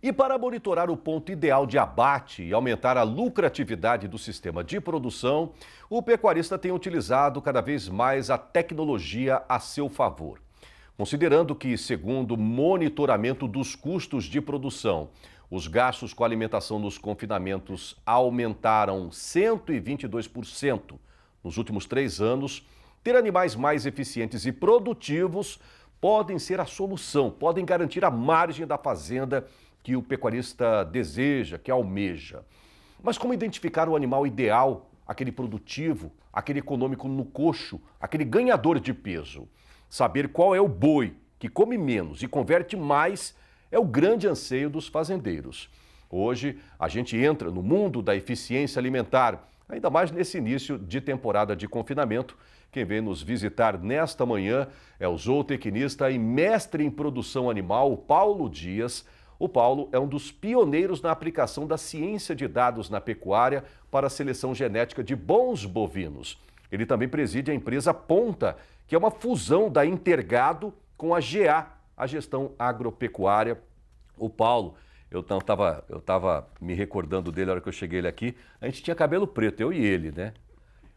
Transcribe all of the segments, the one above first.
E para monitorar o ponto ideal de abate e aumentar a lucratividade do sistema de produção, o pecuarista tem utilizado cada vez mais a tecnologia a seu favor. Considerando que, segundo o monitoramento dos custos de produção, os gastos com alimentação nos confinamentos aumentaram 122% nos últimos 3 anos, ter animais mais eficientes e produtivos podem ser a solução, podem garantir a margem da fazenda que o pecuarista deseja, que almeja. Mas como identificar o animal ideal, aquele produtivo, aquele econômico no coxo, aquele ganhador de peso? Saber qual é o boi que come menos e converte mais é o grande anseio dos fazendeiros. Hoje, a gente entra no mundo da eficiência alimentar, ainda mais nesse início de temporada de confinamento. Quem vem nos visitar nesta manhã é o zootecnista e mestre em produção animal, Paulo Dias. O Paulo é um dos pioneiros na aplicação da ciência de dados na pecuária para a seleção genética de bons bovinos. Ele também preside a empresa Ponta, que é uma fusão da Intergado com a GA, a Gestão Agropecuária. O Paulo, eu estava me recordando dele na hora que eu cheguei aqui, a gente tinha cabelo preto, eu e ele, né?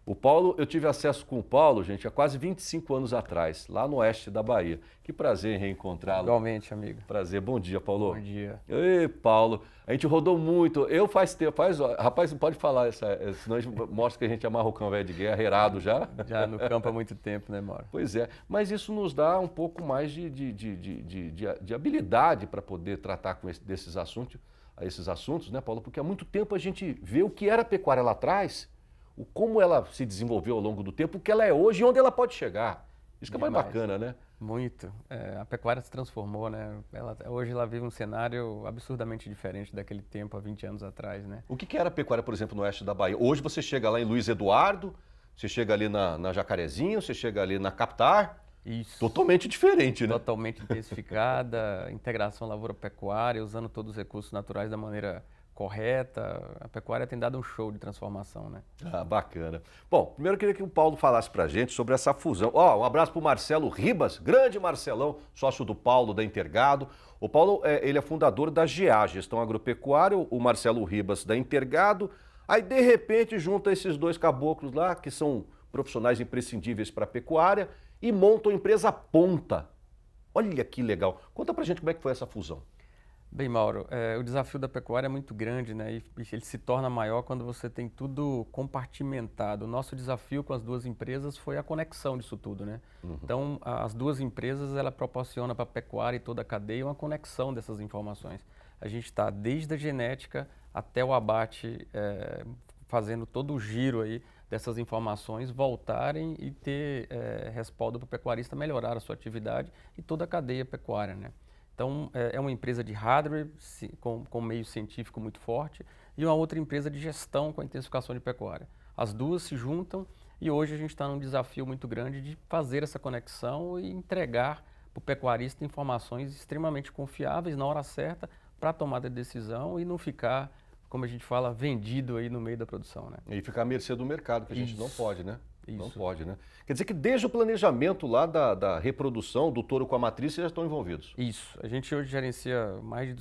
O Paulo, eu tive acesso com o Paulo, gente, há quase 25 anos atrás, lá no oeste da Bahia. Que prazer em reencontrá-lo. Igualmente, amigo. Prazer. Bom dia, Paulo. Bom dia. Ei, Paulo, a gente rodou muito. Eu faz tempo, rapaz, não pode falar, senão a gente mostra que a gente é marrocão velho de guerra, herado já. Já no campo há muito tempo, né, Mauro? Pois é, mas isso nos dá um pouco mais de habilidade para poder tratar com esses assuntos, né, Paulo? Porque há muito tempo a gente vê o que era a pecuária lá atrás, como ela se desenvolveu ao longo do tempo, o que ela é hoje e onde ela pode chegar. Isso que é mais bacana, né? Muito. A pecuária se transformou, né? Hoje ela vive um cenário absurdamente diferente daquele tempo, há 20 anos atrás, né? O que era a pecuária, por exemplo, no oeste da Bahia? Hoje você chega lá em Luiz Eduardo, você chega ali na Jacarezinho, você chega ali na Captar. Isso. Totalmente diferente, né? Totalmente intensificada, integração lavoura-pecuária, usando todos os recursos naturais da maneira correta. A pecuária tem dado um show de transformação, né? Ah, bacana. Bom, primeiro eu queria que o Paulo falasse pra gente sobre essa fusão. Um abraço pro Marcelo Ribas, grande Marcelão, sócio do Paulo da Intergado. O Paulo, ele é fundador da GA, Gestão Agropecuária, o Marcelo Ribas da Intergado. Aí, de repente, junta esses dois caboclos lá, que são profissionais imprescindíveis para a pecuária, e montam a empresa Ponta. Olha que legal. Conta pra gente como é que foi essa fusão. Bem, Mauro, o desafio da pecuária é muito grande, né? E ele se torna maior quando você tem tudo compartimentado. O nosso desafio com as duas empresas foi a conexão disso tudo, né? Uhum. Então, as duas empresas, ela proporciona para a pecuária e toda a cadeia uma conexão dessas informações. A gente está desde a genética até o abate, fazendo todo o giro aí dessas informações voltarem e ter respaldo para o pecuarista melhorar a sua atividade e toda a cadeia pecuária, né? Então, é uma empresa de hardware com meio científico muito forte e uma outra empresa de gestão com a intensificação de pecuária. As duas se juntam e hoje a gente está num desafio muito grande de fazer essa conexão e entregar para o pecuarista informações extremamente confiáveis na hora certa para a tomada de decisão e não ficar, como a gente fala, vendido aí no meio da produção, né? E ficar à mercê do mercado, que a gente não pode, né? Isso. Não pode, né? Quer dizer que desde o planejamento lá da reprodução do touro com a matriz, vocês já estão envolvidos? Isso. A gente hoje gerencia mais de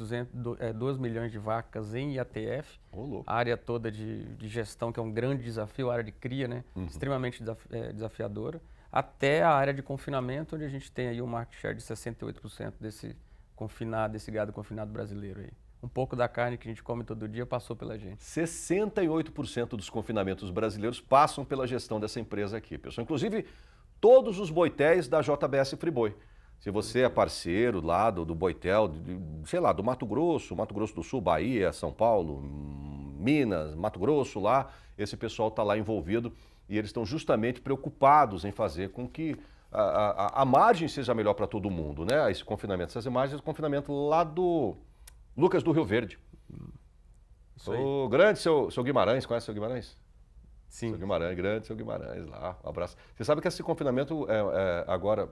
2 milhões de vacas em IATF. A área toda de gestão, que é um grande desafio, a área de cria, né? Uhum. Extremamente desafiadora. Até a área de confinamento, onde a gente tem aí um market share de 68% desse gado confinado brasileiro aí. Um pouco da carne que a gente come todo dia passou pela gente. 68% dos confinamentos brasileiros passam pela gestão dessa empresa aqui, pessoal. Inclusive, todos os boitéis da JBS Friboi. Se você é parceiro lá do boitel, sei lá, do Mato Grosso do Sul, Bahia, São Paulo, Minas, Mato Grosso lá, esse pessoal está lá envolvido e eles estão justamente preocupados em fazer com que a margem seja melhor para todo mundo, né? Esse confinamento, essas imagens do confinamento lá do Lucas do Rio Verde. O grande seu Guimarães, conhece o seu Guimarães? Sim. Seu Guimarães, grande seu Guimarães lá, um abraço. Você sabe que esse confinamento, agora,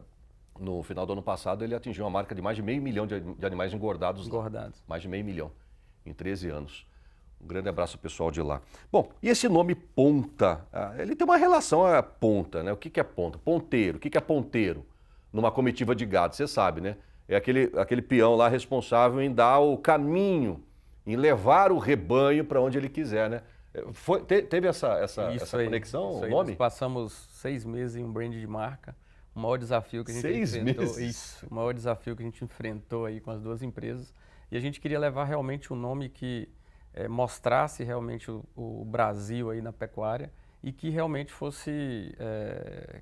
no final do ano passado, ele atingiu uma marca de mais de 500 mil de animais engordados. Mais de 500 mil, em 13 anos. Um grande abraço ao pessoal de lá. Bom, e esse nome Ponta, ele tem uma relação a ponta, né? O que é ponta? Ponteiro. O que é ponteiro? Numa comitiva de gado, você sabe, né? é aquele peão lá responsável em dar o caminho, em levar o rebanho para onde ele quiser, né? Teve essa conexão, isso o aí. nome? Nós passamos 6 meses em um brand de marca. O maior desafio que a gente 6 enfrentou, meses? isso, o maior desafio que a gente enfrentou aí com as duas empresas. E a gente queria levar realmente um nome que mostrasse realmente o Brasil aí na pecuária e que realmente fosse,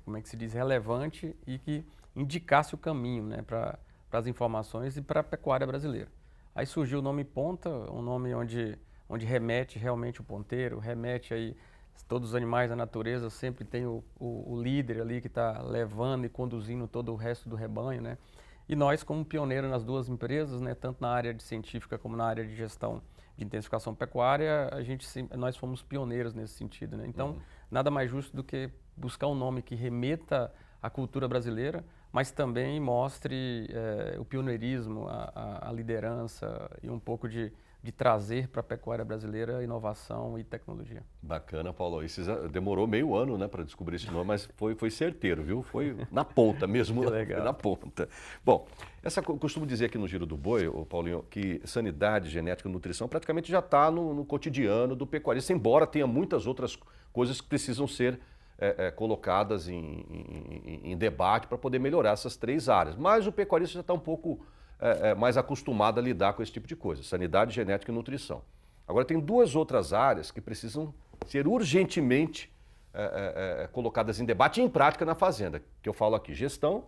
como é que se diz, relevante e que indicasse o caminho, né, para as informações e para a pecuária brasileira. Aí surgiu o nome Ponta, um nome onde remete realmente o ponteiro, remete aí todos os animais da natureza, sempre tem o líder ali que está levando e conduzindo todo o resto do rebanho, né? E nós, como pioneiro nas duas empresas, né, tanto na área de científica como na área de gestão de intensificação pecuária, nós fomos pioneiros nesse sentido, né? Então, nada mais justo do que buscar um nome que remeta à cultura brasileira, mas também mostre o pioneirismo, a liderança e um pouco de trazer para a pecuária brasileira inovação e tecnologia. Bacana, Paulo. Isso demorou meio ano, né, para descobrir esse nome, mas foi certeiro, viu? Foi na ponta mesmo. Que legal. Na ponta. Bom, costumo dizer aqui no Giro do Boi, Paulinho, que sanidade, genética e nutrição praticamente já está no cotidiano do pecuarista, embora tenha muitas outras coisas que precisam ser colocadas em debate para poder melhorar essas 3 áreas. Mas o pecuarista já está um pouco mais acostumado a lidar com esse tipo de coisa, sanidade, genética e nutrição. Agora tem 2 outras áreas que precisam ser urgentemente colocadas em debate e em prática na fazenda, que eu falo aqui, gestão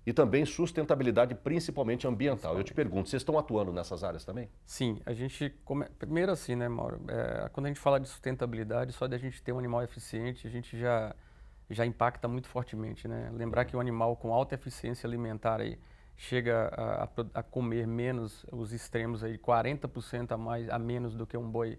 e também sustentabilidade, principalmente ambiental. Eu te pergunto, vocês estão atuando nessas áreas também? Sim, a gente, primeiro assim, né, Mauro, quando a gente fala de sustentabilidade, só de a gente ter um animal eficiente, a gente já impacta muito fortemente, né? Lembrar que um animal com alta eficiência alimentar aí, chega a comer menos, os extremos aí, 40% a menos do que um boi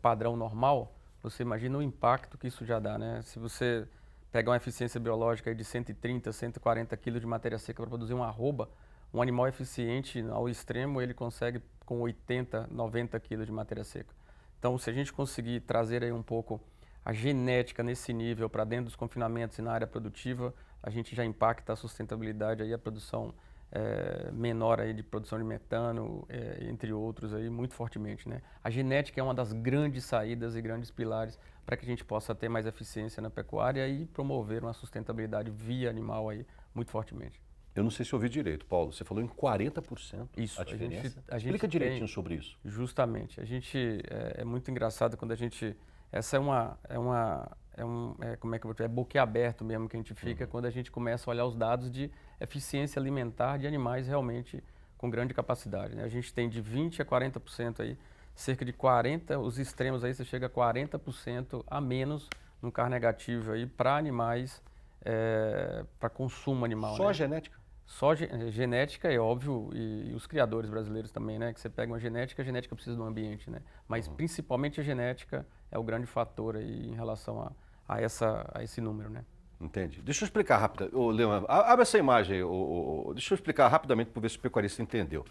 padrão normal, você imagina o impacto que isso já dá, né? Se você pegar uma eficiência biológica aí de 130, 140 quilos de matéria seca para produzir uma arroba, um animal eficiente ao extremo, ele consegue com 80, 90 quilos de matéria seca. Então, se a gente conseguir trazer aí um pouco a genética nesse nível para dentro dos confinamentos e na área produtiva, a gente já impacta a sustentabilidade aí, a produção menor aí de produção de metano, entre outros aí, muito fortemente, né? A genética é uma das grandes saídas e grandes pilares para que a gente possa ter mais eficiência na pecuária e promover uma sustentabilidade via animal aí muito fortemente. Eu não sei se eu ouvi direito, Paulo. Você falou em 40% isso, a diferença? A gente Explica direitinho sobre isso. Justamente. A gente, é muito engraçado quando a gente... Essa como é que eu vou dizer? É boquiaberto mesmo que a gente fica quando a gente começa a olhar os dados de eficiência alimentar de animais realmente com grande capacidade, né? A gente tem de 20% a 40% aí, cerca de 40%, os extremos aí você chega a 40% a menos no CAR negativo aí para animais, para consumo animal. Só né? a genética? Só genética, é óbvio, e os criadores brasileiros também, né? Que você pega uma genética, a genética precisa do ambiente, né? Mas principalmente a genética é o grande fator aí em relação a esse número, né? Entendi. Deixa eu explicar rápido. Leandro, abre essa imagem aí. Deixa eu explicar rapidamente para ver se o pecuarista entendeu.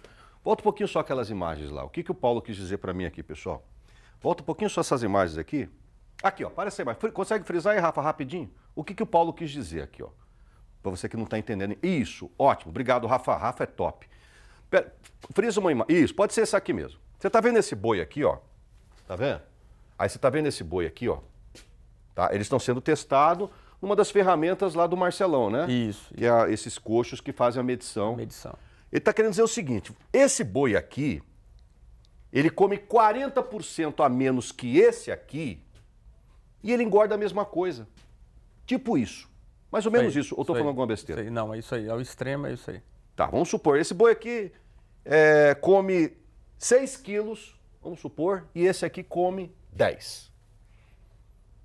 Volta um pouquinho só aquelas imagens lá. O que o Paulo quis dizer para mim aqui, pessoal? Volta um pouquinho só essas imagens aqui. Aqui, ó, para essa imagem. Consegue frisar aí, Rafa, rapidinho? O que o Paulo quis dizer aqui, ó? Para você que não está entendendo. Isso, ótimo. Obrigado, Rafa. Rafa é top. Frisa uma imagem. Isso, pode ser essa aqui mesmo. Você está vendo esse boi aqui, ó? Tá vendo? Aí você está vendo esse boi aqui, ó? Tá? Eles estão sendo testados numa das ferramentas lá do Marcelão, né? Isso. Que é esses coxos que fazem a medição. Medição. Ele está querendo dizer o seguinte, esse boi aqui, ele come 40% a menos que esse aqui e ele engorda a mesma coisa. Tipo isso. Mais ou menos isso. Ou estou falando alguma besteira? Isso aí. Não, é isso aí. Ao extremo é isso aí. Tá, vamos supor, esse boi aqui come 6 quilos, vamos supor, e esse aqui come 10.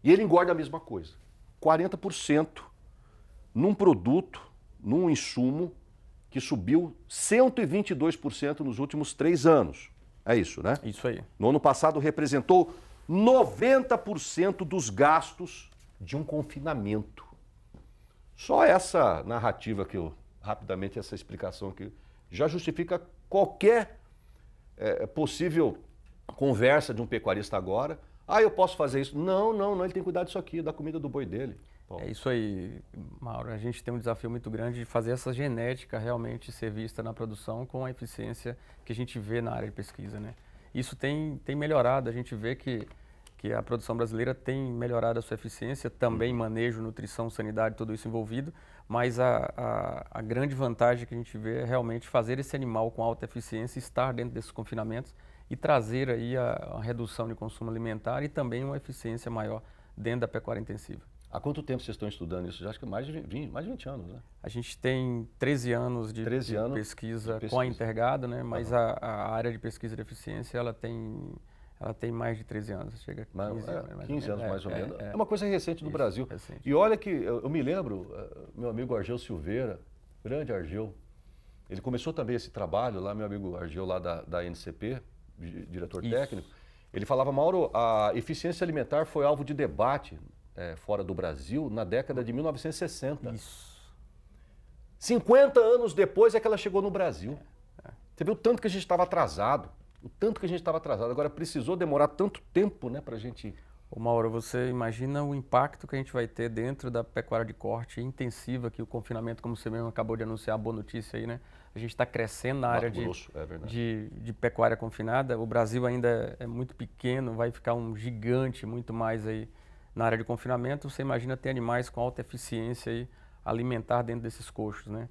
E ele engorda a mesma coisa. 40% num produto, num insumo que subiu 122% nos últimos 3 anos. É isso, né? Isso aí. No ano passado representou 90% dos gastos de um confinamento. Só essa narrativa que rapidamente essa explicação aqui, já justifica qualquer possível conversa de um pecuarista agora. Ah, eu posso fazer isso. Não, ele tem que cuidar disso aqui, da comida do boi dele. É isso aí, Mauro. A gente tem um desafio muito grande de fazer essa genética realmente ser vista na produção com a eficiência que a gente vê na área de pesquisa, né? Isso tem melhorado, a gente vê que a produção brasileira tem melhorado a sua eficiência, também manejo, nutrição, sanidade, tudo isso envolvido, mas a grande vantagem que a gente vê é realmente fazer esse animal com alta eficiência estar dentro desses confinamentos e trazer aí a redução de consumo alimentar e também uma eficiência maior dentro da pecuária intensiva. Há quanto tempo vocês estão estudando isso? Já acho que mais de 20 anos, né? A gente tem 13 anos de pesquisa com a Intergado, né? Mas a área de pesquisa de eficiência ela tem mais de 13 anos, chega a 15 anos mais ou menos. É uma coisa recente no Brasil. Recente. E olha que eu me lembro, meu amigo Argeu Silveira, grande Argeu, ele começou também esse trabalho lá, meu amigo Argeu lá da NCP, diretor técnico, ele falava, Mauro, a eficiência alimentar foi alvo de debate fora do Brasil na década de 1960. Isso. 50 anos depois é que ela chegou no Brasil. Você viu o tanto que a gente estava atrasado. Agora precisou demorar tanto tempo, né, para a gente... Ô Mauro, você imagina o impacto que a gente vai ter dentro da pecuária de corte intensiva, que o confinamento, como você mesmo acabou de anunciar, boa notícia aí, né? A gente está crescendo na área de pecuária confinada. O Brasil ainda é muito pequeno, vai ficar um gigante muito mais aí na área de confinamento. Você imagina ter animais com alta eficiência aí, alimentar dentro desses coxos, né?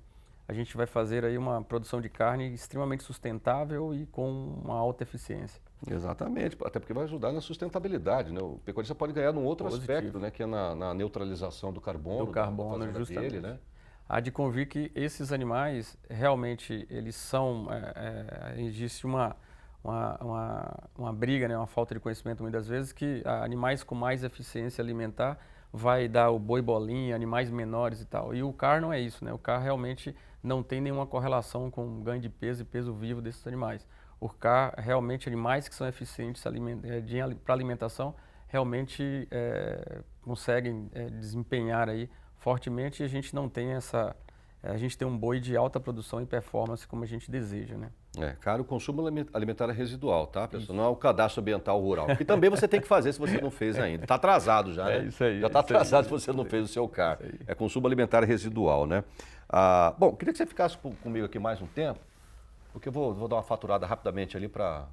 A gente vai fazer aí uma produção de carne extremamente sustentável e com uma alta eficiência. Exatamente, até porque vai ajudar na sustentabilidade, né? O pecuarista pode ganhar num outro aspecto, né? Que é na neutralização do carbono. Do carbono, justamente. Dele, né? Há de convir que esses animais, realmente, eles são... existe uma briga, né? Uma falta de conhecimento muitas vezes, que animais com mais eficiência alimentar vai dar o boi bolinha, animais menores e tal. E o CAR não é isso, né? O CAR realmente não tem nenhuma correlação com ganho de peso e peso vivo desses animais. O CAR, realmente, animais que são eficientes para alimentação, realmente conseguem desempenhar aí fortemente, e a gente não tem a gente tem um boi de alta produção e performance como a gente deseja, né? Cara, o consumo alimentar é residual, tá, pessoal? Isso. Não é o cadastro ambiental rural. Que também você tem que fazer se você não fez ainda. Está atrasado já, né? Isso aí. Já está atrasado se você não fez o seu CAR. É consumo alimentar residual, né? Bom, queria que você ficasse comigo aqui mais um tempo, porque eu vou dar uma faturada rapidamente ali para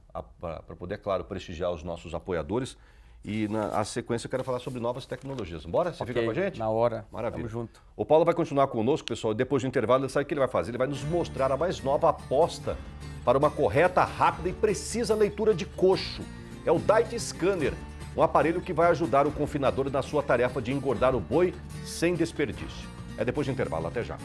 poder, claro, prestigiar os nossos apoiadores. E na sequência eu quero falar sobre novas tecnologias. Bora? Você fica com a gente? Na hora. Maravilha. Tamo junto. O Paulo vai continuar conosco, pessoal. Depois do intervalo, sabe o que ele vai fazer? Ele vai nos mostrar a mais nova aposta para uma correta, rápida e precisa leitura de coxo. É o Diet Scanner, um aparelho que vai ajudar o confinador na sua tarefa de engordar o boi sem desperdício. É depois do intervalo. Até já.